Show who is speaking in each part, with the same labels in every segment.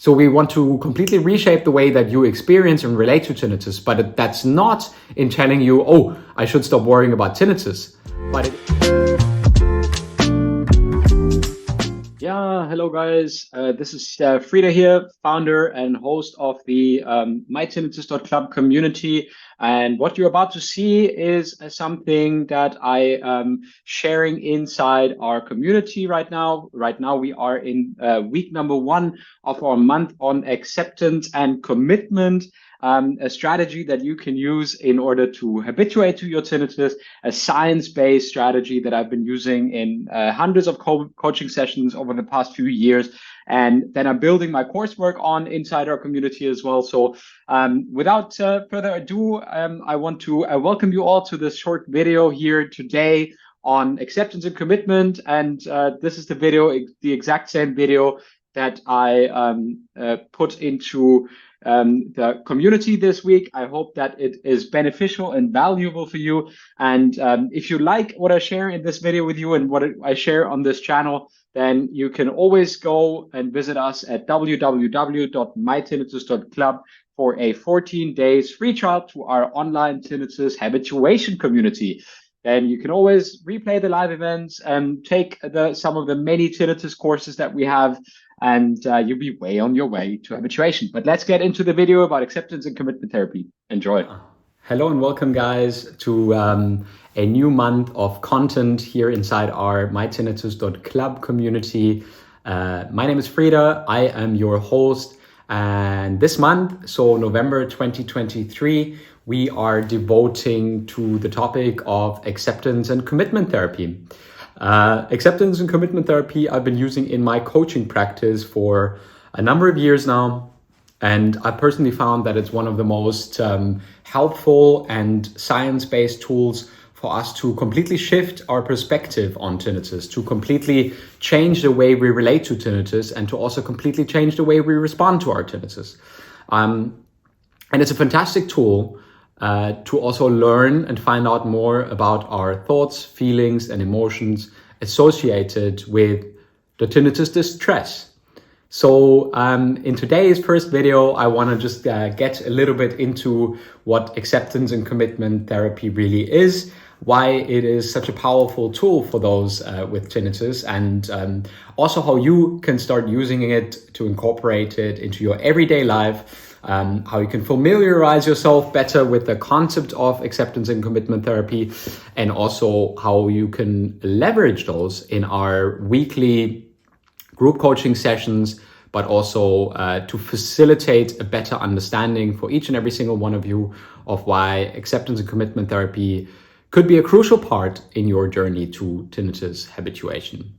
Speaker 1: So we want to completely reshape the way that you experience and relate to tinnitus, but that's not in telling you, oh, I should stop worrying about tinnitus. Yeah, hello guys. This is Frida here, founder and host of the mytinnitus.club community. And what you're about to see is something that I am sharing inside our community right now. Right now, we are in week number 1 of our month on acceptance and commitment. A strategy that you can use in order to habituate to your tinnitus, a science-based strategy that I've been using in hundreds of coaching sessions over the past few years. And then I'm building my coursework on inside our community as well. So without further ado, I want to welcome you all to this short video here today on acceptance and commitment. And this is the video, the exact same video that I put into the community this week. I hope that it is beneficial and valuable for you. And if you like what I share in this video with you and what I share on this channel, then you can always go and visit us at www.mytinnitus.club for a 14 days free trial to our online tinnitus habituation community. And you can always replay the live events and take some of the many tinnitus courses that we have, and you'll be way on your way to habituation. But let's get into the video about acceptance and commitment therapy. Enjoy. Hello and welcome, guys, to a new month of content here inside our mytinnitus.club community. My name is Frida. I am your host. And this month, so November 2023, we are devoting to the topic of acceptance and commitment therapy. Acceptance and commitment therapy I've been using in my coaching practice for a number of years now. And I personally found that it's one of the most helpful and science-based tools for us to completely shift our perspective on tinnitus, to completely change the way we relate to tinnitus, and to also completely change the way we respond to our tinnitus. And it's a fantastic tool to also learn and find out more about our thoughts, feelings, and emotions associated with the tinnitus distress. So in today's first video, I want to just get a little bit into what acceptance and commitment therapy really is, why it is such a powerful tool for those with tinnitus, and also how you can start using it to incorporate it into your everyday life. How you can familiarize yourself better with the concept of acceptance and commitment therapy, and also how you can leverage those in our weekly group coaching sessions, but also to facilitate a better understanding for each and every single one of you of why acceptance and commitment therapy could be a crucial part in your journey to tinnitus habituation.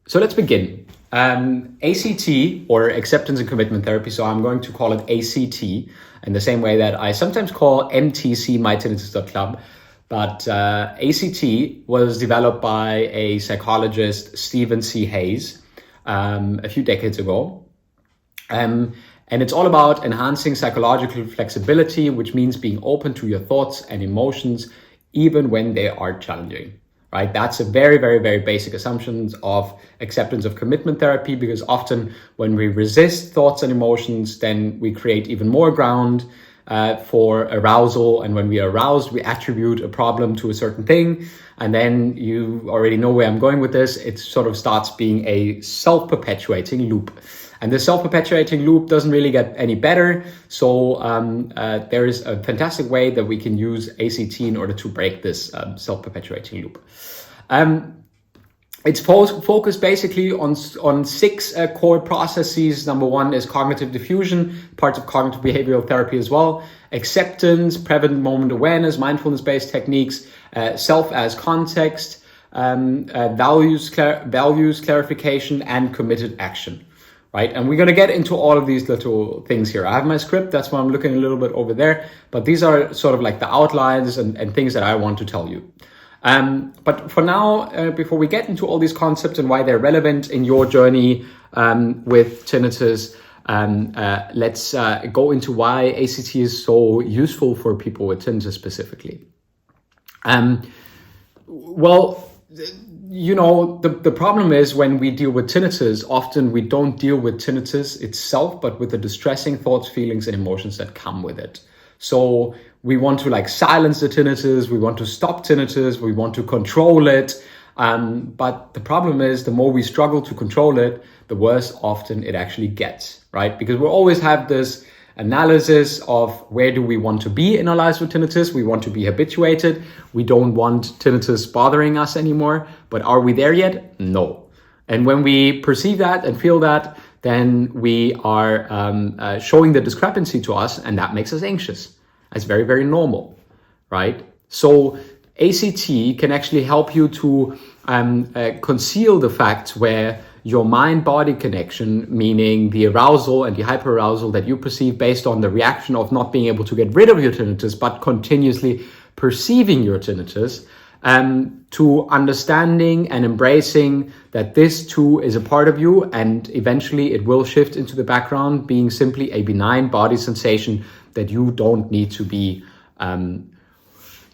Speaker 1: So let's begin. ACT, or acceptance and commitment therapy, so I'm going to call it ACT in the same way that I sometimes call MTC mytinnitus.club, but ACT was developed by a psychologist, Stephen C. Hayes, a few decades ago. And it's all about enhancing psychological flexibility, which means being open to your thoughts and emotions, even when they are challenging. Right, that's a very, very, very basic assumptions of acceptance of commitment therapy, because often when we resist thoughts and emotions, then we create even more ground for arousal. And when we are aroused, we attribute a problem to a certain thing. And then you already know where I'm going with this. It sort of starts being a self-perpetuating loop. And the self-perpetuating loop doesn't really get any better. So there is a fantastic way that we can use ACT in order to break this self-perpetuating loop. It's focused basically on 6 core processes. Number 1 is cognitive diffusion, parts of cognitive behavioral therapy as well. Acceptance, present moment awareness, mindfulness-based techniques, self as context, values clarification, and committed action. Right, and we're going to get into all of these little things here. I have my script, that's why I'm looking a little bit over there, but these are sort of like the outlines and things that I want to tell you. But for now, before we get into all these concepts and why they're relevant in your journey with tinnitus, let's go into why ACT is so useful for people with tinnitus specifically. Well,
Speaker 2: The problem is when we deal with tinnitus, often we don't deal with tinnitus itself, but with the distressing thoughts, feelings, and emotions that come with it. So we want to silence the tinnitus, we want to stop tinnitus, we want to control it. But the problem is the more we struggle to control it, the worse often it actually gets, right? Because we always have this analysis of where do we want to be in our lives with tinnitus. We want to be habituated. We don't want tinnitus bothering us anymore. But are we there yet? No. And when we perceive that and feel that, then we are showing the discrepancy to us, and that makes us anxious. That's very, very normal, right? So ACT can actually help you to conceal the facts where your mind-body connection, meaning the arousal and the hyperarousal that you perceive based on the reaction of not being able to get rid of your tinnitus, but continuously perceiving your tinnitus, to understanding and embracing that this too is a part of you, and eventually it will shift into the background, being simply a benign body sensation that you don't need to be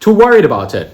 Speaker 2: too worried about it.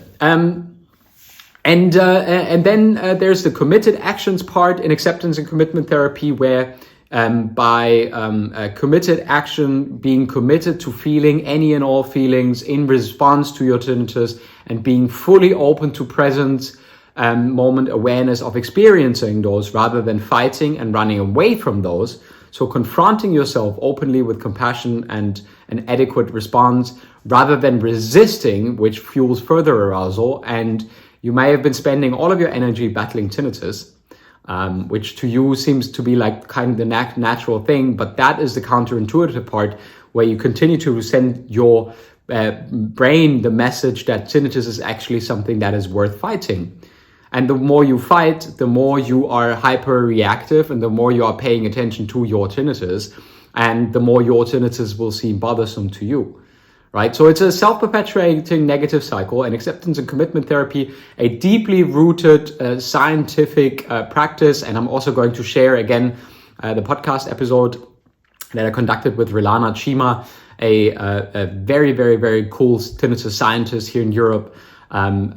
Speaker 2: And then there's the committed actions part in acceptance and commitment therapy, where by committed action, being committed to feeling any and all feelings in response to your tinnitus and being fully open to present moment awareness of experiencing those rather than fighting and running away from those. So confronting yourself openly with compassion and an adequate response rather than resisting, which fuels further arousal. And you may have been spending all of your energy battling tinnitus, which to you seems to be kind of the natural thing, but that is the counterintuitive part where you continue to send your brain the message that tinnitus is actually something that is worth fighting. And the more you fight, the more you are hyper reactive and the more you are paying attention to your tinnitus, and the more your tinnitus will seem bothersome to you. Right? So it's a self-perpetuating negative cycle, and acceptance and commitment therapy, a deeply rooted scientific practice. And I'm also going to share again the podcast episode that I conducted with Rilana Chima, a very, very, very cool tinnitus scientist here in Europe,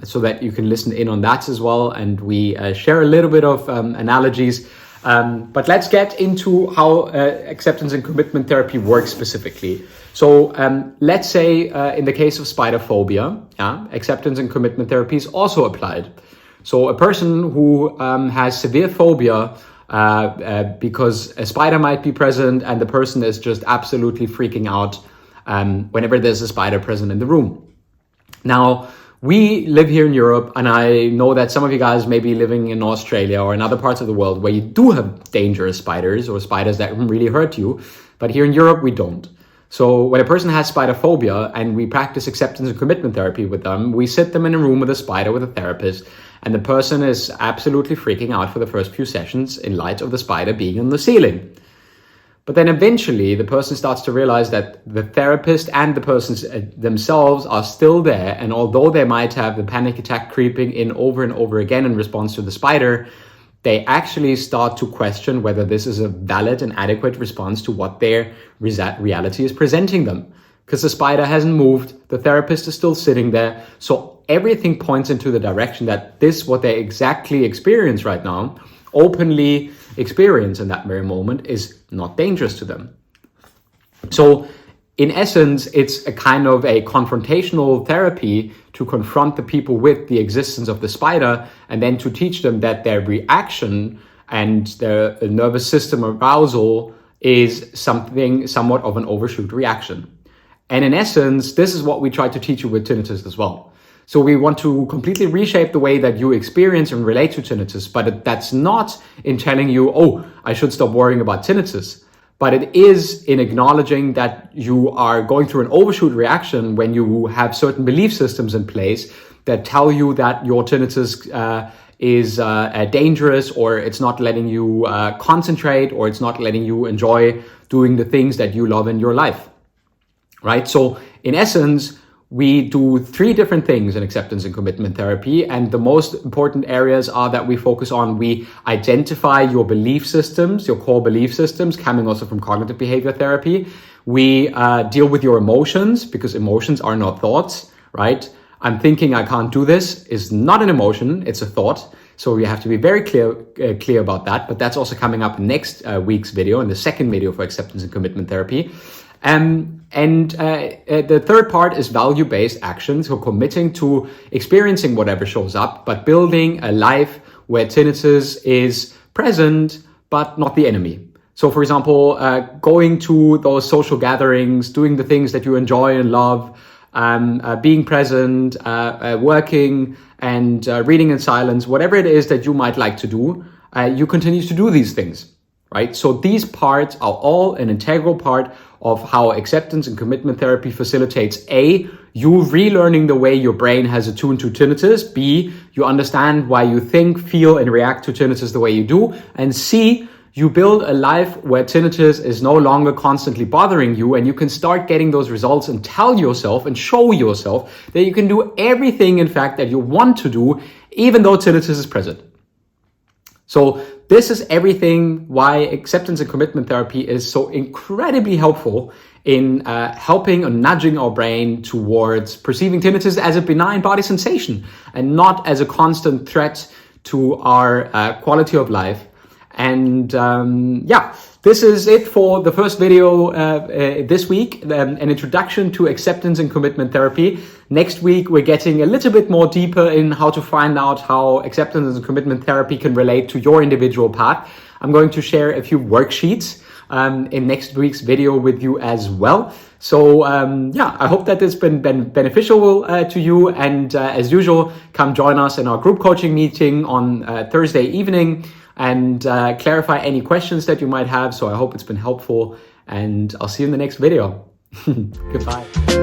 Speaker 2: so that you can listen in on that as well. And we share a little bit of analogies. But let's get into how acceptance and commitment therapy works specifically. So let's say in the case of spider phobia, acceptance and commitment therapy is also applied. So a person who has severe phobia because a spider might be present and the person is just absolutely freaking out whenever there's a spider present in the room. Now, we live here in Europe, and I know that some of you guys may be living in Australia or in other parts of the world where you do have dangerous spiders or spiders that can really hurt you. But here in Europe, we don't. So when a person has spider phobia and we practice acceptance and commitment therapy with them, we sit them in a room with a spider with a therapist, and the person is absolutely freaking out for the first few sessions in light of the spider being on the ceiling. But then eventually the person starts to realize that the therapist and the persons themselves are still there. And although they might have the panic attack creeping in over and over again in response to the spider, they actually start to question whether this is a valid and adequate response to what their reality is presenting them. Because the spider hasn't moved, the therapist is still sitting there. So everything points into the direction that this, what they exactly experience right now, openly experience in that very moment, is not dangerous to them. So in essence, it's a kind of a confrontational therapy to confront the people with the existence of the spider, and then to teach them that their reaction and their nervous system arousal is something somewhat of an overshoot reaction. And in essence, this is what we try to teach you with tinnitus as well. So we want to completely reshape the way that you experience and relate to tinnitus, but that's not in telling you, oh, I should stop worrying about tinnitus. But it is in acknowledging that you are going through an overshoot reaction when you have certain belief systems in place that tell you that your tinnitus is dangerous, or it's not letting you concentrate, or it's not letting you enjoy doing the things that you love in your life, right? So in essence, we do 3 different things in acceptance and commitment therapy. And the most important areas are that we focus on, we identify your belief systems, your core belief systems, coming also from cognitive behavior therapy. We deal with your emotions, because emotions are not thoughts, right? I'm thinking I can't do this is not an emotion, it's a thought. So you have to be very clear about that. But that's also coming up in next week's video, in the second video for acceptance and commitment therapy. The third part is value-based action. So committing to experiencing whatever shows up, but building a life where tinnitus is present, but not the enemy. So for example, going to those social gatherings, doing the things that you enjoy and love, being present, working and reading in silence, whatever it is that you might like to do, you continue to do these things, right? So these parts are all an integral part of how acceptance and commitment therapy facilitates A, you relearning the way your brain has attuned to tinnitus, B, you understand why you think, feel, and react to tinnitus the way you do, and C, you build a life where tinnitus is no longer constantly bothering you, and you can start getting those results and tell yourself and show yourself that you can do everything, in fact, that you want to do, even though tinnitus is present. So this is everything why acceptance and commitment therapy is so incredibly helpful in helping or nudging our brain towards perceiving tinnitus as a benign body sensation and not as a constant threat to our quality of life. And this is it for the first video this week, an introduction to acceptance and commitment therapy. Next week, we're getting a little bit more deeper in how to find out how acceptance and commitment therapy can relate to your individual path. I'm going to share a few worksheets in next week's video with you as well. So I hope that it's been beneficial to you. And as usual, come join us in our group coaching meeting on Thursday evening and clarify any questions that you might have. So I hope it's been helpful, and I'll see you in the next video. Goodbye.